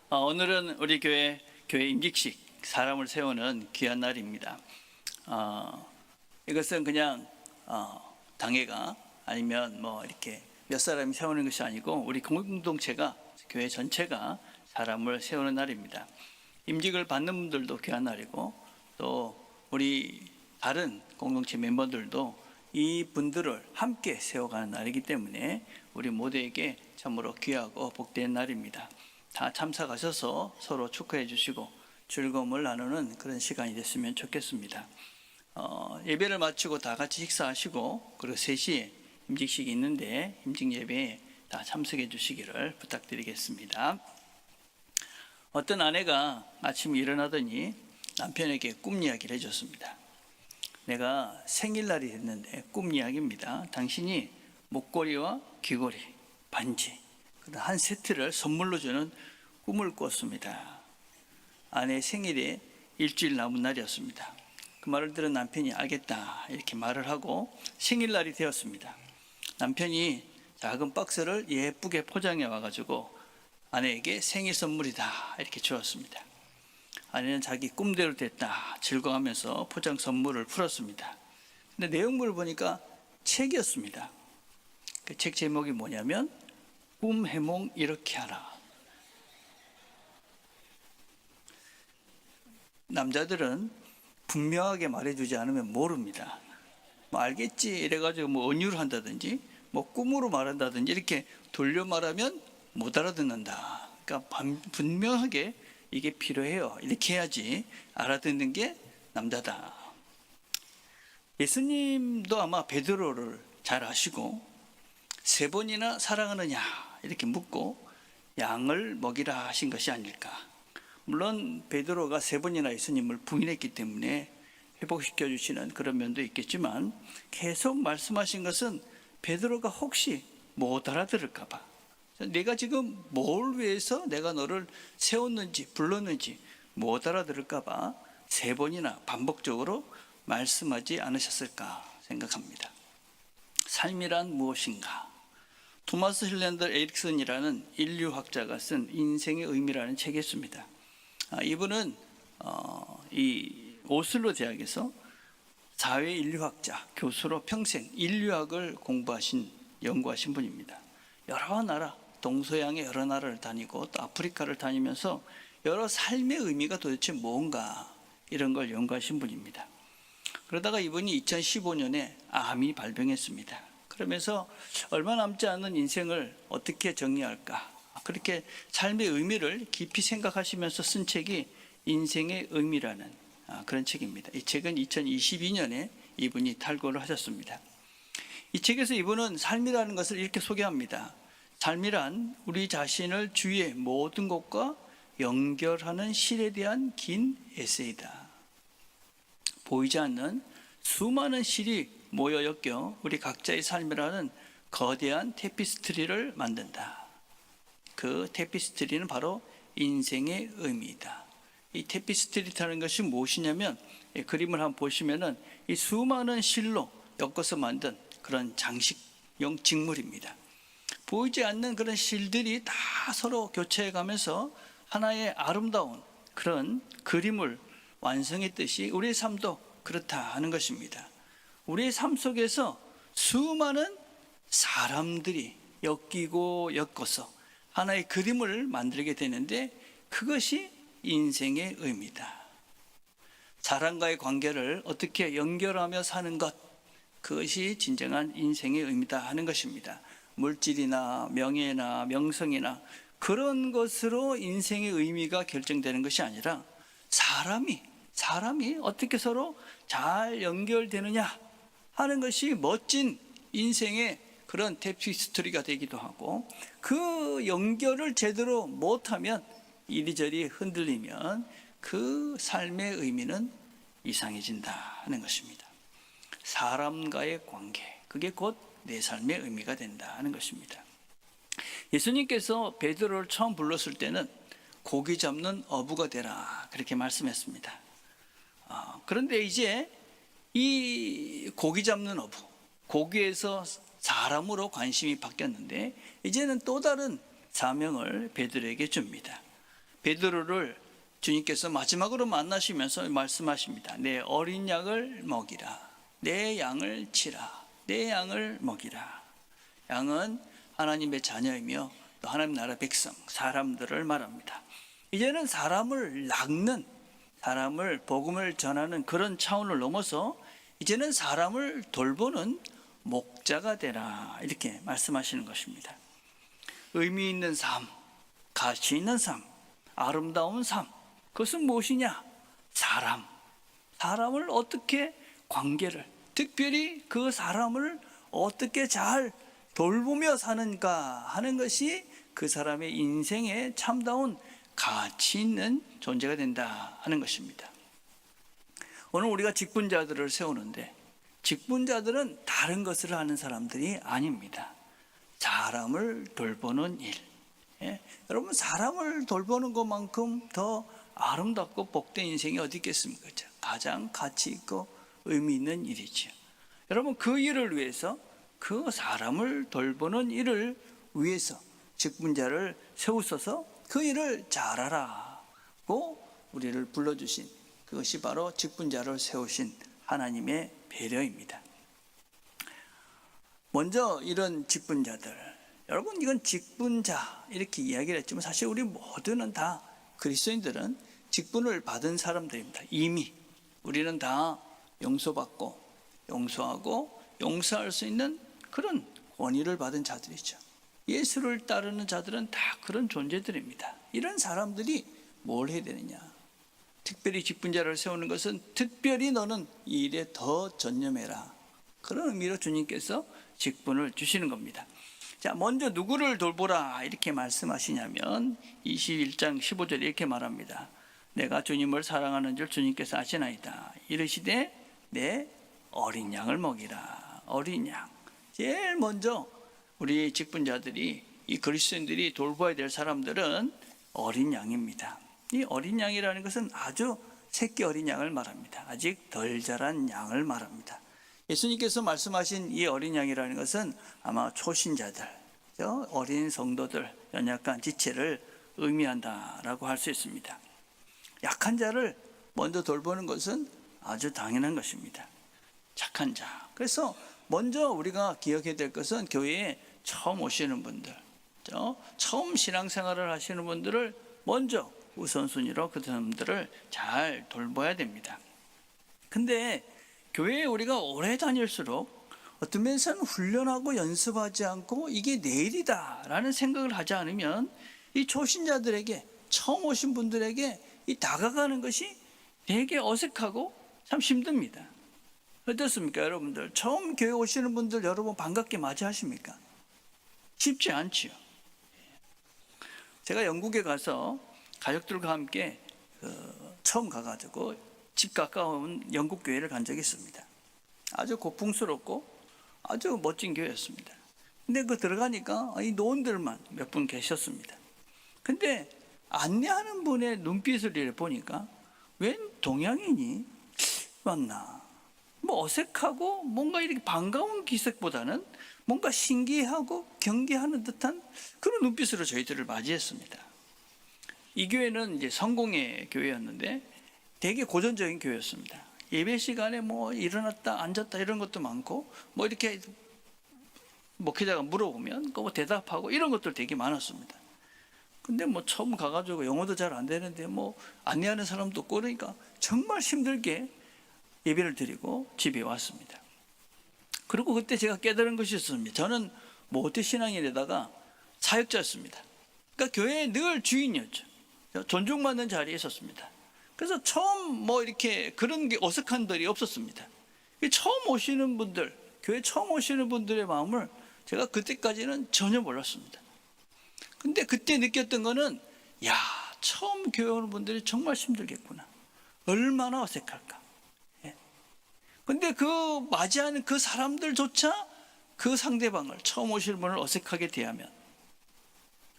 오늘은 우리 교회 임직식 사람을 세우는 귀한 날입니다. 이것은 그냥 당회가 아니면 뭐 이렇게 몇 사람이 세우는 것이 아니고 우리 공동체가, 교회 전체가 사람을 세우는 날입니다. 임직을 받는 분들도 귀한 날이고, 또 우리 다른 공동체 멤버들도 이 분들을 함께 세워가는 날이기 때문에 우리 모두에게 참으로 귀하고 복된 날입니다. 다 참석하셔서 서로 축하해 주시고 즐거움을 나누는 그런 시간이 됐으면 좋겠습니다. 예배를 마치고 다 같이 식사하시고, 그리고 3시에 임직식이 있는데 임직 예배에 다 참석해 주시기를 부탁드리겠습니다. 어떤 아내가 아침에 일어나더니 남편에게 꿈 이야기를 해줬습니다. 내가 생일날이 됐는데, 꿈 이야기입니다. 당신이 목걸이와 귀걸이, 반지, 한 세트를 선물로 주는 꿈을 꿨습니다. 아내 생일에 일주일 남은 날이었습니다. 그 말을 들은 남편이 알겠다 이렇게 말을 하고 생일날이 되었습니다. 남편이 작은 박스를 예쁘게 포장해 와가지고 아내에게 생일 선물이다 이렇게 주었습니다. 아내는 자기 꿈대로 됐다 즐거워하면서 포장 선물을 풀었습니다. 근데 내용물을 보니까 책이었습니다. 그 책 제목이 뭐냐면 꿈 해몽 이렇게 하라. 남자들은 분명하게 말해주지 않으면 모릅니다. 뭐 알겠지 이래가지고 뭐 언유를 한다든지 뭐 꿈으로 말한다든지 이렇게 돌려 말하면 못 알아듣는다. 그러니까 분명하게 이게 필요해요 이렇게 해야지 알아듣는 게 남자다. 예수님도 아마 베드로를 잘 아시고 3번이나 사랑하느냐 이렇게 묻고 양을 먹이라 하신 것이 아닐까. 물론 베드로가 3번이나 예수님을 부인했기 때문에 회복시켜 주시는 그런 면도 있겠지만, 계속 말씀하신 것은 베드로가 혹시 못 알아들을까 봐, 내가 지금 뭘 위해서 내가 너를 세웠는지 불렀는지 못 알아들을까 봐 3번이나 반복적으로 말씀하지 않으셨을까 생각합니다. 삶이란 무엇인가? 토마스 힐랜더 에릭슨이라는 인류학자가 쓴 인생의 의미라는 책이 있습니다. 이분은 이 오슬로 대학에서 사회인류학자, 교수로 평생 인류학을 연구하신 분입니다. 여러 나라, 동서양의 여러 나라를 다니고 또 아프리카를 다니면서 여러 삶의 의미가 도대체 뭔가 이런 걸 연구하신 분입니다. 그러다가 이분이 2015년에 암이 발병했습니다. 그러면서 얼마 남지 않은 인생을 어떻게 정리할까, 그렇게 삶의 의미를 깊이 생각하시면서 쓴 책이 인생의 의미라는 그런 책입니다. 이 책은 2022년에 이분이 탈고를 하셨습니다. 이 책에서 이분은 삶이라는 것을 이렇게 소개합니다. 삶이란 우리 자신을 주위의 모든 것과 연결하는 실에 대한 긴 에세이다. 보이지 않는 수많은 실이 모여 엮여 우리 각자의 삶이라는 거대한 테피스트리를 만든다. 그 테피스트리는 바로 인생의 의미이다. 이 테피스트리라는 것이 무엇이냐면, 이 그림을 한번 보시면은 이 수많은 실로 엮어서 만든 그런 장식용 직물입니다. 보이지 않는 그런 실들이 다 서로 교체해 가면서 하나의 아름다운 그런 그림을 완성했듯이 우리의 삶도 그렇다 하는 것입니다. 우리의 삶 속에서 수많은 사람들이 엮이고 엮어서 하나의 그림을 만들게 되는데, 그것이 인생의 의미다. 사람과의 관계를 어떻게 연결하며 사는 것, 그것이 진정한 인생의 의미다 하는 것입니다. 물질이나 명예나 명성이나 그런 것으로 인생의 의미가 결정되는 것이 아니라 사람이 어떻게 서로 잘 연결되느냐 하는 것이 멋진 인생의 그런 테피스트리가 되기도 하고, 그 연결을 제대로 못하면, 이리저리 흔들리면 그 삶의 의미는 이상해진다 하는 것입니다. 사람과의 관계, 그게 곧 내 삶의 의미가 된다 하는 것입니다. 예수님께서 베드로를 처음 불렀을 때는 고기 잡는 어부가 되라 그렇게 말씀했습니다. 그런데 이제 이 고기 잡는 어부, 고기에서 사람으로 관심이 바뀌었는데, 이제는 또 다른 사명을 베드로에게 줍니다. 베드로를 주님께서 마지막으로 만나시면서 말씀하십니다. 내 어린 양을 먹이라. 내 양을 치라. 내 양을 먹이라. 양은 하나님의 자녀이며 또 하나님 나라 백성, 사람들을 말합니다. 이제는 사람을 낚는, 사람을 복음을 전하는 그런 차원을 넘어서 이제는 사람을 돌보는 목자가 되라, 이렇게 말씀하시는 것입니다. 의미 있는 삶, 가치 있는 삶, 아름다운 삶, 그것은 무엇이냐? 사람을 어떻게 관계를, 특별히 그 사람을 어떻게 잘 돌보며 사는가 하는 것이 그 사람의 인생에 참다운 가치 있는 존재가 된다 하는 것입니다. 오늘 우리가 직분자들을 세우는데 직분자들은 다른 것을 하는 사람들이 아닙니다. 사람을 돌보는 일. 여러분, 사람을 돌보는 것만큼 더 아름답고 복된 인생이 어디 있겠습니까? 가장 가치 있고 의미 있는 일이죠. 여러분, 그 일을 위해서, 그 사람을 돌보는 일을 위해서 직분자를 세우셔서 그 일을 잘하라고 우리를 불러주신, 그것이 바로 직분자를 세우신 하나님의 배려입니다. 먼저 이런 직분자들, 여러분, 이건 직분자 이렇게 이야기를 했지만 사실 우리 모두는 다, 그리스도인들은 직분을 받은 사람들입니다. 이미 우리는 다 용서받고 용서하고 용서할 수 있는 그런 권위를 받은 자들이죠. 예수를 따르는 자들은 다 그런 존재들입니다. 이런 사람들이 뭘 해야 되느냐? 특별히 직분자를 세우는 것은 특별히 너는 이 일에 더 전념해라, 그런 의미로 주님께서 직분을 주시는 겁니다. 자, 먼저 누구를 돌보라 이렇게 말씀하시냐면 21장 15절에 이렇게 말합니다. 내가 주님을 사랑하는 줄 주님께서 아시나이다. 이르시되 내 어린 양을 먹이라. 어린 양. 제일 먼저 우리 직분자들이, 이 그리스도인들이 돌봐야 될 사람들은 어린 양입니다. 이 어린 양이라는 것은 아주 새끼 어린 양을 말합니다. 아직 덜 자란 양을 말합니다. 예수님께서 말씀하신 이 어린 양이라는 것은 아마 초신자들, 어린 성도들, 연약한 지체를 의미한다라고 할 수 있습니다. 약한 자를 먼저 돌보는 것은 아주 당연한 것입니다. 착한 자. 그래서 먼저 우리가 기억해야 될 것은 교회에 처음 오시는 분들, 처음 신앙생활을 하시는 분들을 먼저 우선순위로 그 사람들을 잘 돌봐야 됩니다. 근데 교회에 우리가 오래 다닐수록 어떤 면에서는 훈련하고 연습하지 않고 이게 내일이다 라는 생각을 하지 않으면 이 초신자들에게, 처음 오신 분들에게 이 다가가는 것이 되게 어색하고 참 힘듭니다. 어떻습니까, 여러분들? 처음 교회 오시는 분들 여러분 반갑게 맞이하십니까? 쉽지 않지요. 제가 영국에 가서 가족들과 함께 처음 가가지고 집 가까운 영국 교회를 간 적이 있습니다. 아주 고풍스럽고 아주 멋진 교회였습니다. 근데 그 들어가니까 이 노원들만 몇 분 계셨습니다. 근데 안내하는 분의 눈빛을 보니까 웬 동양인이 왔나? 뭐 어색하고 뭔가 이렇게 반가운 기색보다는 뭔가 신기하고 경계하는 듯한 그런 눈빛으로 저희들을 맞이했습니다. 이 교회는 이제 성공의 교회였는데 되게 고전적인 교회였습니다. 예배 시간에 뭐 일어났다 앉았다 이런 것도 많고, 뭐 이렇게 목회자가 물어보면 뭐 대답하고 이런 것들 되게 많았습니다. 근데 뭐 처음 가가지고 영어도 잘 안 되는데 뭐 안내하는 사람도 없고 그러니까 정말 힘들게 예배를 드리고 집에 왔습니다. 그리고 그때 제가 깨달은 것이 있었습니다. 저는 모태 신앙인에다가 사역자였습니다. 그러니까 교회에 늘 주인이었죠. 존중받는 자리에 있었습니다. 그래서 처음 뭐 이렇게 그런 게 어색한 들이 없었습니다. 처음 오시는 분들, 교회 처음 오시는 분들의 마음을 제가 그때까지는 전혀 몰랐습니다. 근데 그때 느꼈던 거는, 야, 처음 교회 오는 분들이 정말 힘들겠구나. 얼마나 어색할까. 근데 그 맞이하는 그 사람들조차 그 상대방을, 처음 오시는 분을 어색하게 대하면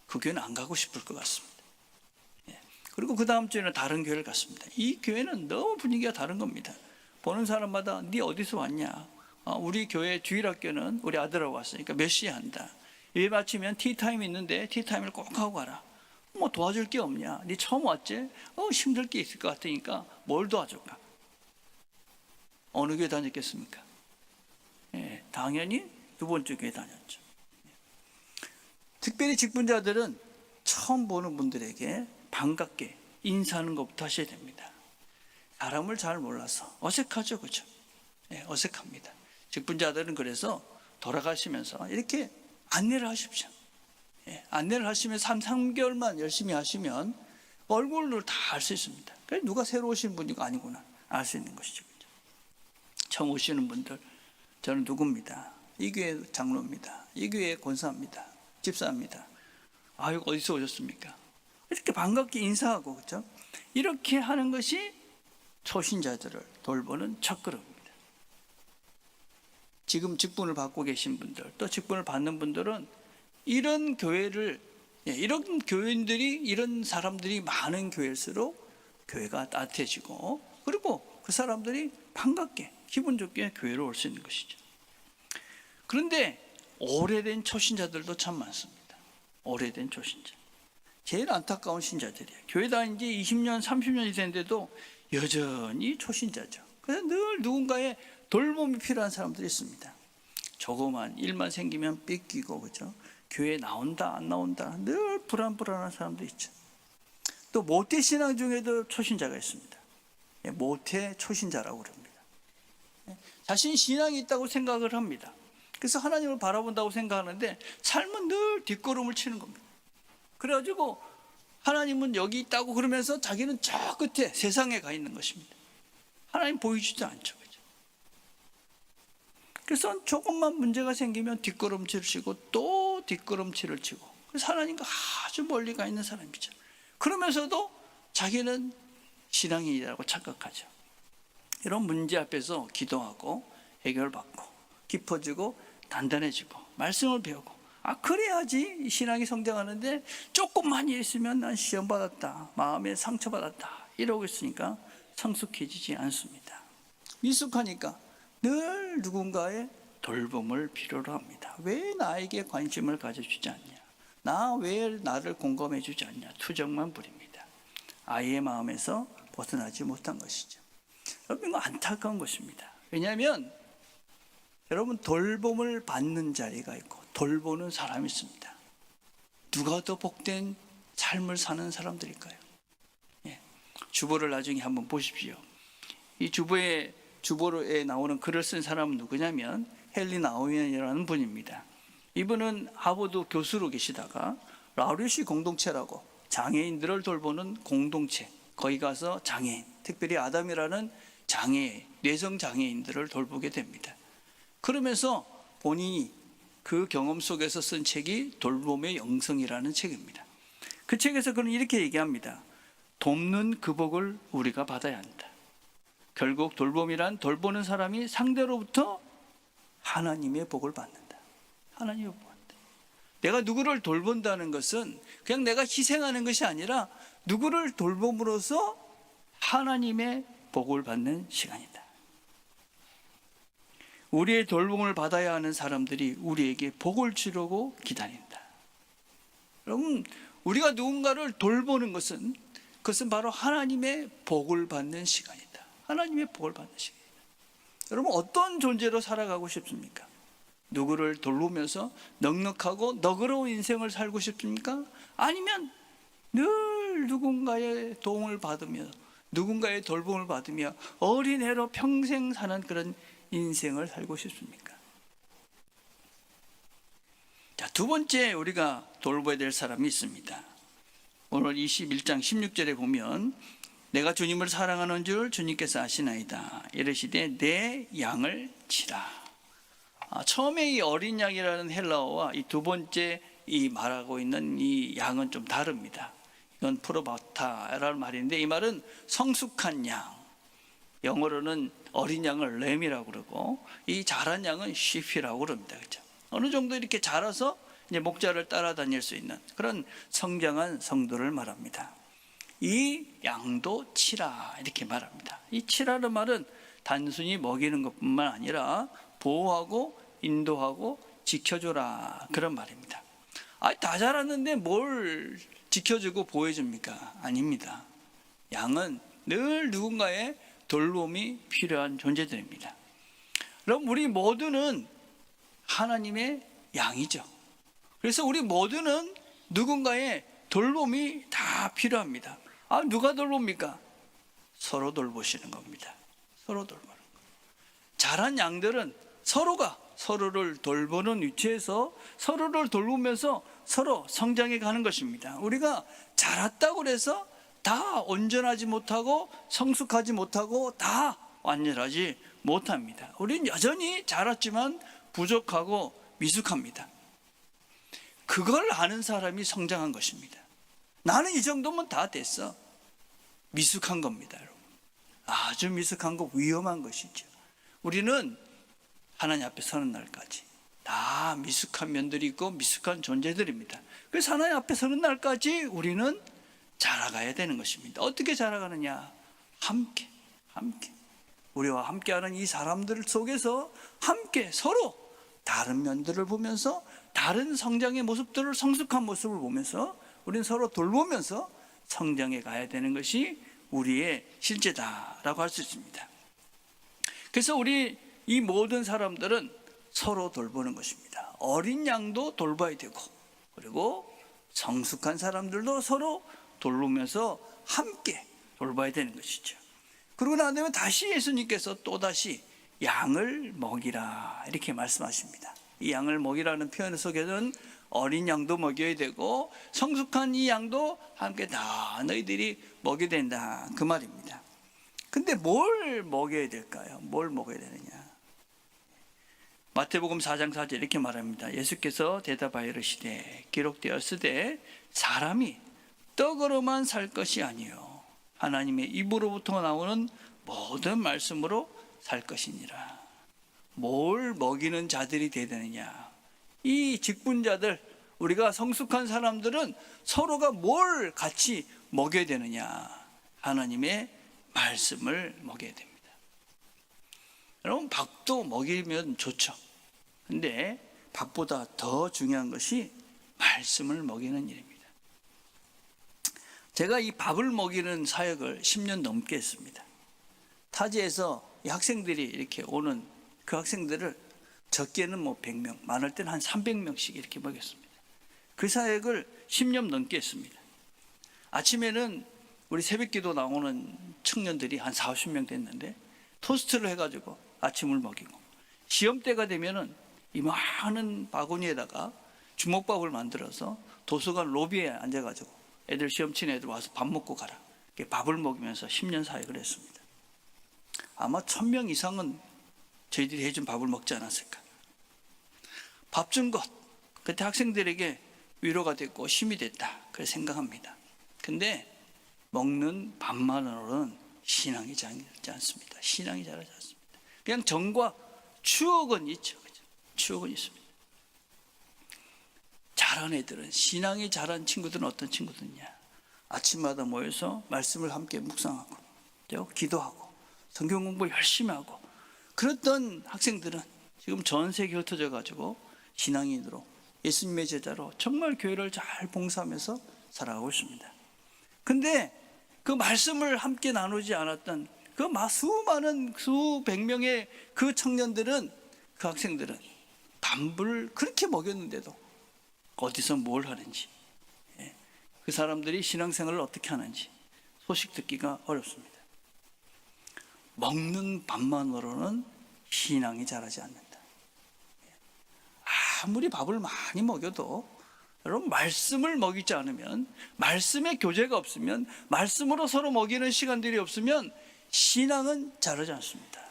그 교회는 안 가고 싶을 것 같습니다. 그리고 그 다음 주에는 다른 교회를 갔습니다. 이 교회는 너무 분위기가 다른 겁니다. 보는 사람마다 네 어디서 왔냐? 우리 교회 주일학교는 우리 아들하고 왔으니까 몇 시에 한다. 예배 마치면 티타임 있는데 티타임을 꼭 하고 가라. 뭐 도와줄 게 없냐? 네 처음 왔지? 힘들 게 있을 것 같으니까 뭘 도와줄까? 어느 교회 다녔겠습니까? 예, 당연히 두 번째 교회 다녔죠. 특별히 직분자들은 처음 보는 분들에게 반갑게 인사하는 것부터 하셔야 됩니다. 사람을 잘 몰라서 어색하죠, 그렇죠? 예, 어색합니다. 직분자들은 그래서 돌아가시면서 이렇게 안내를 하십시오. 예, 안내를 하시면서 한 3개월만 열심히 하시면 얼굴로 다 알 수 있습니다. 그래서 누가 새로 오신 분이고 아니구나 알 수 있는 것이죠. 그렇죠? 처음 오시는 분들, 저는 누구입니다. 이 교회 장로입니다. 이 교회 권사입니다. 집사입니다. 아유, 어디서 오셨습니까? 이렇게 반갑게 인사하고, 그렇죠? 이렇게 하는 것이 초신자들을 돌보는 첫걸음입니다. 지금 직분을 받고 계신 분들, 또 직분을 받는 분들은 이런 교회를, 이런 교인들이, 이런 사람들이 많은 교회일수록 교회가 따뜻해지고, 그리고 그 사람들이 반갑게, 기분 좋게 교회로 올 수 있는 것이죠. 그런데 오래된 초신자들도 참 많습니다. 오래된 초신자. 제일 안타까운 신자들이에요. 교회 다닌 지 20년, 30년이 됐는데도 여전히 초신자죠. 그래서 늘 누군가의 돌봄이 필요한 사람들이 있습니다. 조그만 일만 생기면 삐끼고, 그죠? 교회 나온다, 안 나온다, 늘 불안한 사람도 있죠. 또 모태 신앙 중에도 초신자가 있습니다. 모태 초신자라고 그럽니다. 자신 신앙이 있다고 생각을 합니다. 그래서 하나님을 바라본다고 생각하는데 삶은 늘 뒷걸음을 치는 겁니다. 그래가지고 하나님은 여기 있다고 그러면서 자기는 저 끝에 세상에 가 있는 것입니다. 하나님 보이지도 않죠. 그죠? 그래서 조금만 문제가 생기면 뒷걸음질을 치고 또 뒷걸음질을 치고, 그래서 하나님과 아주 멀리 가 있는 사람이죠. 그러면서도 자기는 신앙인이라고 착각하죠. 이런 문제 앞에서 기도하고 해결받고 깊어지고 단단해지고 말씀을 배우고, 그래야지 신앙이 성장하는데 조금만 있으면 난 시험 받았다, 마음에 상처 받았다 이러고 있으니까 성숙해지지 않습니다. 미숙하니까 늘 누군가의 돌봄을 필요로 합니다. 왜 나에게 관심을 가져주지 않냐, 나 왜 나를 공감해 주지 않냐, 투정만 부립니다. 아이의 마음에서 벗어나지 못한 것이죠. 여러분, 이거 안타까운 것입니다. 왜냐하면 여러분, 돌봄을 받는 자리가 있고 돌보는 사람이 있습니다. 누가 더 복된 삶을 사는 사람들일까요? 주보를 나중에 한번 보십시오. 이 주보에 나오는 글을 쓴 사람은 누구냐면 헨리 나우엔이라는 분입니다. 이분은 하버드 교수로 계시다가 라우리시 공동체라고 장애인들을 돌보는 공동체, 거기 가서 장애인, 특별히 아담이라는 뇌성 장애인들을 돌보게 됩니다. 그러면서 본인이 그 경험 속에서 쓴 책이 돌봄의 영성이라는 책입니다. 그 책에서 그는 이렇게 얘기합니다. 돕는 그 복을 우리가 받아야 한다. 결국 돌봄이란 돌보는 사람이 상대로부터 하나님의 복을 받는다. 하나님의 복을 받는다. 내가 누구를 돌본다는 것은 그냥 내가 희생하는 것이 아니라 누구를 돌봄으로써 하나님의 복을 받는 시간이다. 우리의 돌봄을 받아야 하는 사람들이 우리에게 복을 주려고 기다린다. 여러분, 우리가 누군가를 돌보는 것은 그것은 바로 하나님의 복을 받는 시간이다. 하나님의 복을 받는 시간이다. 여러분, 어떤 존재로 살아가고 싶습니까? 누구를 돌보면서 넉넉하고 너그러운 인생을 살고 싶습니까? 아니면 늘 누군가의 도움을 받으며 누군가의 돌봄을 받으며 어린애로 평생 사는 그런 인생을 살고 싶습니까? 자, 두 번째 우리가 돌봐야 될 사람이 있습니다. 오늘 21장 16절에 보면 내가 주님을 사랑하는 줄 주님께서 아시나이다. 이르시되 내 양을 치라. 처음에 이 어린 양이라는 헬라어와 이 두 번째 이 말하고 있는 이 양은 좀 다릅니다. 이건 프로바타라는 말인데 이 말은 성숙한 양, 영어로는 어린 양을 램이라고 그러고 이 자란 양은 sheep이라고 그럽니다. 그렇죠? 어느 정도 이렇게 자라서 이제 목자를 따라다닐 수 있는 그런 성장한 성도를 말합니다. 이 양도 치라 이렇게 말합니다. 이 치라는 말은 단순히 먹이는 것뿐만 아니라 보호하고 인도하고 지켜줘라 그런 말입니다. 다 자랐는데 뭘 지켜주고 보호해줍니까? 아닙니다. 양은 늘 누군가의 돌봄이 필요한 존재들입니다. 그럼 우리 모두는 하나님의 양이죠. 그래서 우리 모두는 누군가의 돌봄이 다 필요합니다. 누가 돌봅니까? 서로 돌보시는 겁니다. 서로 돌보는 거. 자란 양들은 서로가 서로를 돌보는 위치에서 서로를 돌보면서 서로 성장해 가는 것입니다. 우리가 자랐다고 해서 다 온전하지 못하고 성숙하지 못하고 다 완전하지 못합니다. 우리는 여전히 자랐지만 부족하고 미숙합니다. 그걸 아는 사람이 성장한 것입니다. 나는 이 정도면 다 됐어. 미숙한 겁니다, 여러분. 아주 미숙한 거, 위험한 것이죠. 우리는 하나님 앞에 서는 날까지 다 미숙한 면들이 있고 미숙한 존재들입니다. 그래서 하나님 앞에 서는 날까지 우리는 자라가야 되는 것입니다. 어떻게 자라가느냐? 함께 우리와 함께하는 이 사람들 속에서 함께 서로 다른 면들을 보면서 다른 성장의 모습들을, 성숙한 모습을 보면서 우리는 서로 돌보면서 성장해 가야 되는 것이 우리의 실제다라고 할 수 있습니다. 그래서 우리 이 모든 사람들은 서로 돌보는 것입니다. 어린 양도 돌봐야 되고, 그리고 성숙한 사람들도 서로 돌보면서 함께 돌봐야 되는 것이죠. 그러고 나면 다시 예수님께서 또다시 양을 먹이라 이렇게 말씀하십니다. 이 양을 먹이라는 표현 속에는 어린 양도 먹여야 되고 성숙한 이 양도 함께 다 너희들이 먹여야 된다, 그 말입니다. 근데 뭘 먹여야 될까요? 뭘 먹어야 되느냐? 마태복음 4장 4절 이렇게 말합니다. 예수께서 대답하여 이르시되 기록되었으되 사람이 떡으로만 살 것이 아니요 하나님의 입으로부터 나오는 모든 말씀으로 살 것이니라. 뭘 먹이는 자들이 되야 되느냐? 이 직분자들, 우리가 성숙한 사람들은 서로가 뭘 같이 먹여야 되느냐? 하나님의 말씀을 먹여야 됩니다. 여러분, 밥도 먹이면 좋죠. 근데 밥보다 더 중요한 것이 말씀을 먹이는 일입니다. 제가 이 밥을 먹이는 사역을 10년 넘게 했습니다. 타지에서 이 학생들이 이렇게 오는 그 학생들을 적게는 100명, 많을 때는 한 300명씩 이렇게 먹였습니다. 그 사역을 10년 넘게 했습니다. 아침에는 우리 새벽기도 나오는 청년들이 한 40명 됐는데 토스트를 해가지고 아침을 먹이고, 시험 때가 되면은 이 많은 바구니에다가 주먹밥을 만들어서 도서관 로비에 앉아가지고 애들 시험 치는 애들 와서 밥 먹고 가라, 밥을 먹이면서 10년 사역을 했습니다. 아마 1000명 이상은 저희들이 해준 밥을 먹지 않았을까. 밥 준 것, 그때 학생들에게 위로가 됐고 힘이 됐다, 그렇게 생각합니다. 근데 먹는 밥만으로는 신앙이 자라지 않습니다. 신앙이 자라지 않습니다. 그냥 정과 추억은 있죠. 그죠? 추억은 있습니다. 자란 애들은, 신앙이 자란 친구들은 어떤 친구들이냐? 아침마다 모여서 말씀을 함께 묵상하고 기도하고 성경 공부 열심히 하고 그랬던 학생들은 지금 전 세계 흩어져 가지고 신앙인으로, 예수님의 제자로 정말 교회를 잘 봉사하면서 살아가고 있습니다. 근데 그 말씀을 함께 나누지 않았던 그 수많은 수백 명의 그 청년들은, 그 학생들은 밥을 그렇게 먹였는데도 어디서 뭘 하는지, 그 사람들이 신앙생활을 어떻게 하는지 소식 듣기가 어렵습니다. 먹는 밥만으로는 신앙이 자라지 않는다. 아무리 밥을 많이 먹여도 여러분, 말씀을 먹이지 않으면, 말씀의 교제가 없으면, 말씀으로 서로 먹이는 시간들이 없으면 신앙은 자라지 않습니다.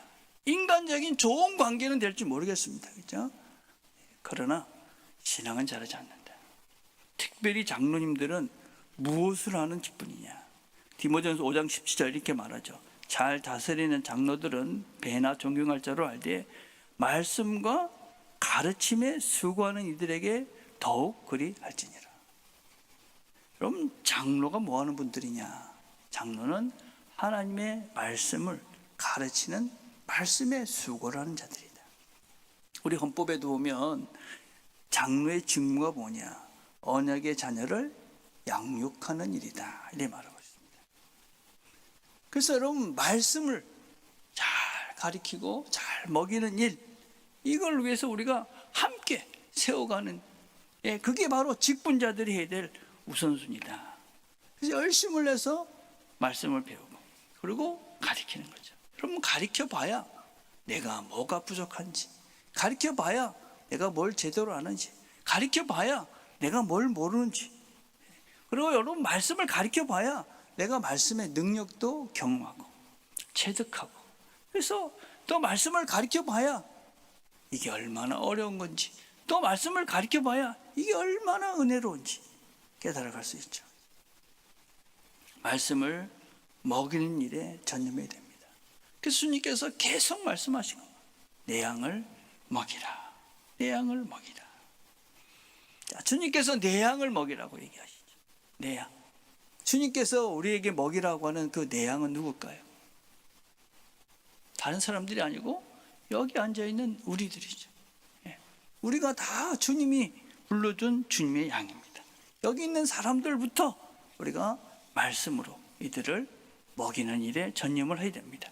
인간적인 좋은 관계는 될지 모르겠습니다. 그렇죠? 그러나 신앙은 자라지 않는다. 특별히 장로님들은 무엇을 하는 직분이냐? 디모데전서 5장 17절 이렇게 말하죠. 잘 다스리는 장로들은 배나 존경할 자로 알되 말씀과 가르침에 수고하는 이들에게 더욱 그리 할지니라. 그럼 장로가 뭐 하는 분들이냐? 장로는 하나님의 말씀을 가르치는, 말씀에 수고를 하는 자들이다. 우리 헌법에도 보면 장로의 직무가 뭐냐? 언약의 자녀를 양육하는 일이다, 이렇게 말하고 있습니다. 그래서 여러분, 말씀을 잘 가리키고 잘 먹이는 일, 이걸 위해서 우리가 함께 세워가는, 그게 바로 직분자들이 해야 될 우선순위다. 그래서 열심을 내서 말씀을 배우고 그리고 가리키는 거죠. 여러분, 가리켜 봐야 내가 뭐가 부족한지, 가리켜 봐야 내가 뭘 제대로 아는지, 가리켜 봐야 내가 뭘 모르는지, 그리고 여러분, 말씀을 가리켜 봐야 내가 말씀의 능력도 경험하고 체득하고, 그래서 또 말씀을 가리켜 봐야 이게 얼마나 어려운 건지, 또 말씀을 가리켜 봐야 이게 얼마나 은혜로운지 깨달아갈 수 있죠. 말씀을 먹이는 일에 전념해야 됩니다. 그래서 주님께서 계속 말씀하시고, 내 양을 먹이라, 내 양을 먹이라. 자, 주님께서 내 양을 먹이라고 얘기하시죠. 내 양. 주님께서 우리에게 먹이라고 하는 그 내 양은 누굴까요? 다른 사람들이 아니고 여기 앉아있는 우리들이죠. 우리가 다 주님이 불러준 주님의 양입니다. 여기 있는 사람들부터 우리가 말씀으로 이들을 먹이는 일에 전념을 해야 됩니다.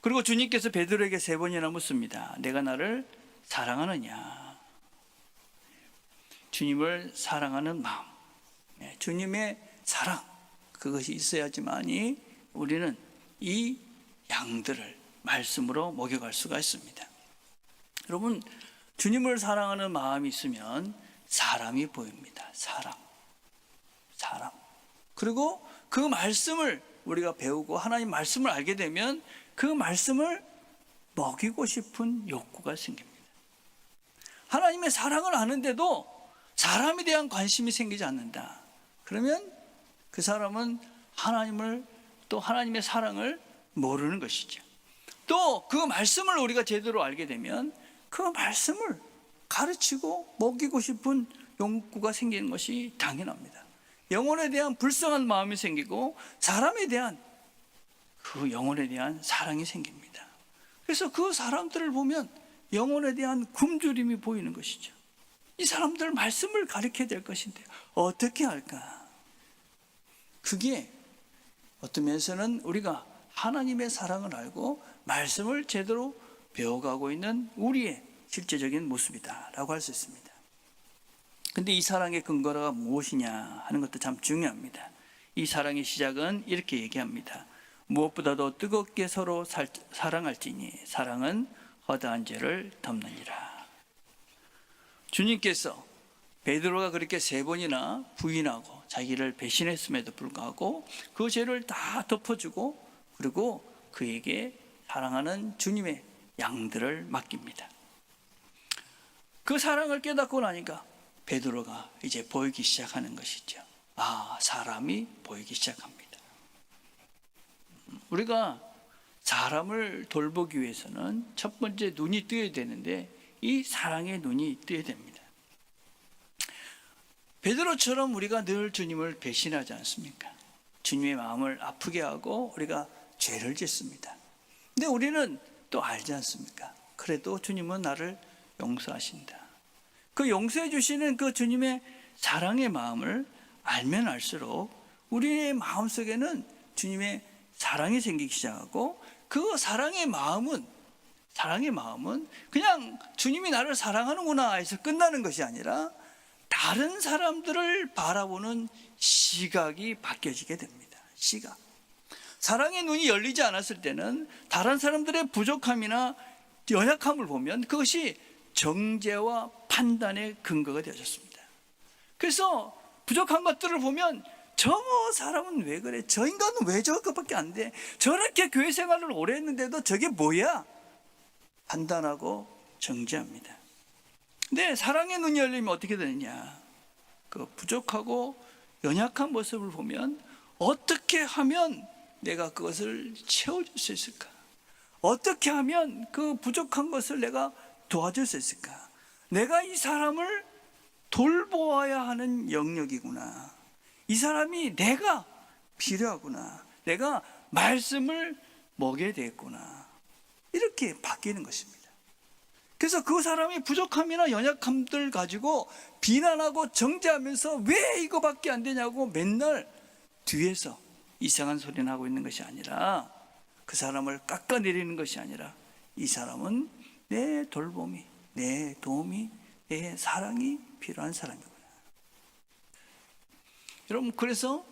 그리고 주님께서 베드로에게 3번이나 묻습니다. 내가 나를 사랑하느냐? 주님을 사랑하는 마음, 주님의 사랑, 그것이 있어야지만이 우리는 이 양들을 말씀으로 먹여갈 수가 있습니다. 여러분, 주님을 사랑하는 마음이 있으면 사람이 보입니다. 사람. 그리고 그 말씀을 우리가 배우고 하나님 말씀을 알게 되면 그 말씀을 먹이고 싶은 욕구가 생깁니다. 하나님의 사랑을 아는데도 사람에 대한 관심이 생기지 않는다. 그러면 그 사람은 하나님을, 또 하나님의 사랑을 모르는 것이죠. 또 그 말씀을 우리가 제대로 알게 되면 그 말씀을 가르치고 먹이고 싶은 욕구가 생기는 것이 당연합니다. 영혼에 대한 불쌍한 마음이 생기고 사람에 대한 그 영혼에 대한 사랑이 생깁니다. 그래서 그 사람들을 보면 영혼에 대한 굶주림이 보이는 것이죠. 이 사람들 말씀을 가르쳐야 될 것인데 어떻게 할까? 그게 어떤 면에서는 우리가 하나님의 사랑을 알고 말씀을 제대로 배워가고 있는 우리의 실제적인 모습이다라고 할 수 있습니다. 근데 이 사랑의 근거가 무엇이냐 하는 것도 참 중요합니다. 이 사랑의 시작은 이렇게 얘기합니다. 무엇보다도 뜨겁게 서로 사랑할지니 사랑은 허다한 죄를 덮느니라. 주님께서 베드로가 그렇게 3번이나 부인하고 자기를 배신했음에도 불구하고 그 죄를 다 덮어주고, 그리고 그에게 사랑하는 주님의 양들을 맡깁니다. 그 사랑을 깨닫고 나니까 베드로가 이제 보이기 시작하는 것이죠. 아, 사람이 보이기 시작합니다. 우리가 사람을 돌보기 위해서는 첫 번째 눈이 뜨여야 되는데 이 사랑의 눈이 뜨여야 됩니다. 베드로처럼 우리가 늘 주님을 배신하지 않습니까? 주님의 마음을 아프게 하고 우리가 죄를 짓습니다. 근데 우리는 또 알지 않습니까? 그래도 주님은 나를 용서하신다. 그 용서해 주시는 그 주님의 사랑의 마음을 알면 알수록 우리의 마음속에는 주님의 사랑이 생기기 시작하고, 그 사랑의 마음은 그냥 주님이 나를 사랑하는구나 해서 끝나는 것이 아니라 다른 사람들을 바라보는 시각이 바뀌어지게 됩니다. 시각. 사랑의 눈이 열리지 않았을 때는 다른 사람들의 부족함이나 연약함을 보면 그것이 정죄와 판단의 근거가 되어졌습니다. 그래서 부족한 것들을 보면 저 사람은 왜 그래? 저 인간은 왜 저것밖에 안 돼? 저렇게 교회 생활을 오래 했는데도 저게 뭐야? 판단하고 정죄합니다. 근데 사랑의 눈이 열리면 어떻게 되느냐? 그 부족하고 연약한 모습을 보면 어떻게 하면 내가 그것을 채워줄 수 있을까? 어떻게 하면 그 부족한 것을 내가 도와줄 수 있을까? 내가 이 사람을 돌보아야 하는 영역이구나. 이 사람이 내가 필요하구나. 내가 말씀을 먹여야 되겠구나. 이렇게 바뀌는 것입니다. 그래서 그 사람이 부족함이나 연약함들 가지고 비난하고 정죄하면서 왜 이거밖에 안 되냐고 맨날 뒤에서 이상한 소리를 하고 있는 것이 아니라, 그 사람을 깎아내리는 것이 아니라, 이 사람은 내 돌봄이, 내 도움이, 내 사랑이 필요한 사람이구나. 여러분, 그래서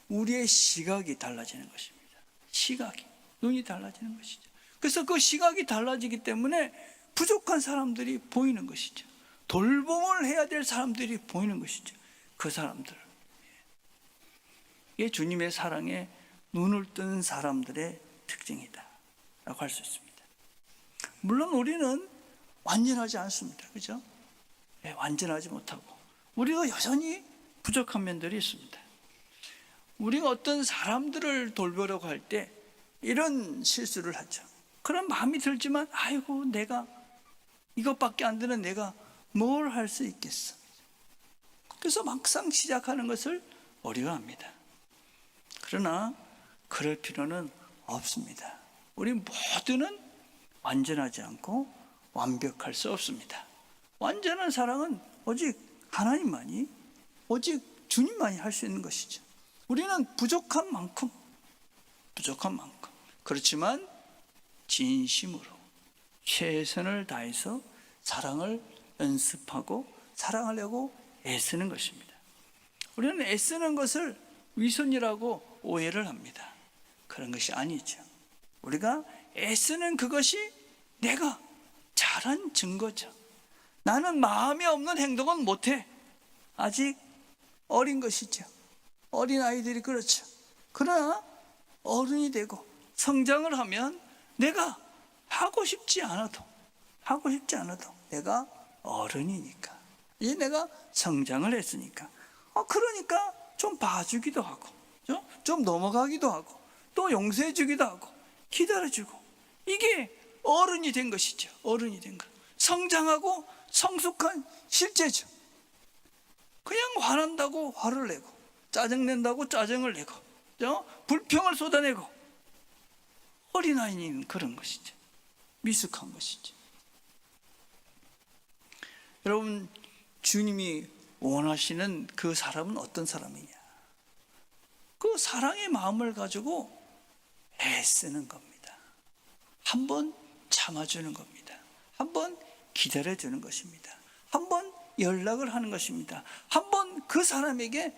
우리의 시각이 달라지는 것입니다. 시각이, 눈이 달라지는 것이죠. 그래서 그 시각이 달라지기 때문에 부족한 사람들이 보이는 것이죠. 돌봄을 해야 될 사람들이 보이는 것이죠. 그 사람들, 이게 주님의 사랑에 눈을 뜬 사람들의 특징이다 라고 할 수 있습니다. 물론 우리는 완전하지 않습니다. 그죠? 네, 완전하지 못하고 우리가 여전히 부족한 면들이 있습니다. 우리가 어떤 사람들을 돌보려고 할 때 이런 실수를 하죠. 그런 마음이 들지만, 아이고, 내가 이것밖에 안 되는 내가 뭘 할 수 있겠어. 그래서 막상 시작하는 것을 어려워합니다. 그러나 그럴 필요는 없습니다. 우리 모두는 완전하지 않고 완벽할 수 없습니다. 완전한 사랑은 오직 하나님만이, 오직 주님만이 할 수 있는 것이죠. 우리는 부족한 만큼, 그렇지만 진심으로 최선을 다해서 사랑을 연습하고 사랑하려고 애쓰는 것입니다. 우리는 애쓰는 것을 위선이라고 오해를 합니다. 그런 것이 아니죠. 우리가 애쓰는 그것이 내가 잘한 증거죠. 나는 마음이 없는 행동은 못해. 아직 어린 것이죠. 어린 아이들이 그렇죠. 그러나 어른이 되고 성장을 하면 내가 하고 싶지 않아도 내가 어른이니까, 이제 내가 성장을 했으니까, 그러니까 좀 봐주기도 하고, 좀 넘어가기도 하고, 또 용서해 주기도 하고, 기다려주고, 이게 어른이 된 것이죠. 어른이 된 것, 성장하고 성숙한 실제죠. 그냥 화난다고 화를 내고, 짜증낸다고 짜증을 내고, 불평을 쏟아내고, 어린아이는 그런 것이죠. 미숙한 것이죠. 여러분, 주님이 원하시는 그 사람은 어떤 사람이냐? 그 사랑의 마음을 가지고 애쓰는 겁니다. 한번 참아주는 겁니다. 한번 기다려주는 것입니다. 한번 연락을 하는 것입니다. 한번 그 사람에게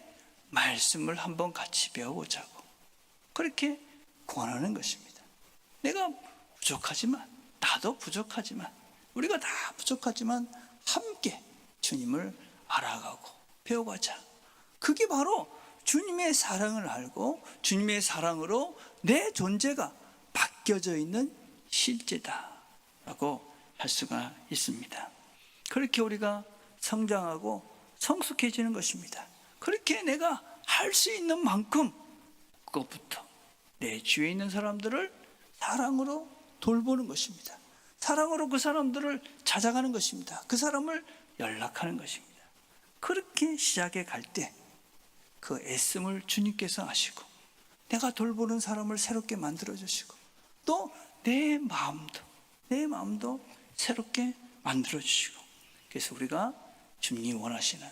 말씀을 한번 같이 배워보자고, 그렇게 권하는 것입니다. 내가 부족하지만, 나도 부족하지만, 우리가 다 부족하지만 함께 주님을 알아가고 배워가자. 그게 바로 주님의 사랑을 알고 주님의 사랑으로 내 존재가 바뀌어져 있는 실제다라고 할 수가 있습니다. 그렇게 우리가 성장하고 성숙해지는 것입니다. 그렇게 내가 할 수 있는 만큼 그것부터 내 주위에 있는 사람들을 사랑으로 돌보는 것입니다. 사랑으로 그 사람들을 찾아가는 것입니다. 그 사람을 연락하는 것입니다. 그렇게 시작해 갈 때 그 애씀을 주님께서 아시고, 내가 돌보는 사람을 새롭게 만들어 주시고, 또 내 마음도 새롭게 만들어 주시고, 그래서 우리가 주님이 원하시는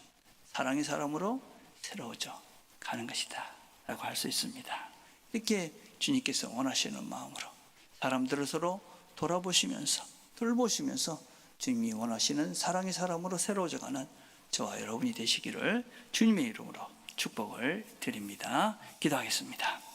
사랑의 사람으로 새로워져 가는 것이다 라고 할 수 있습니다. 이렇게 주님께서 원하시는 마음으로 사람들을 서로 돌아보시면서 돌보시면서 주님이 원하시는 사랑의 사람으로 새로워져 가는 저와 여러분이 되시기를 주님의 이름으로 축복을 드립니다. 기도하겠습니다.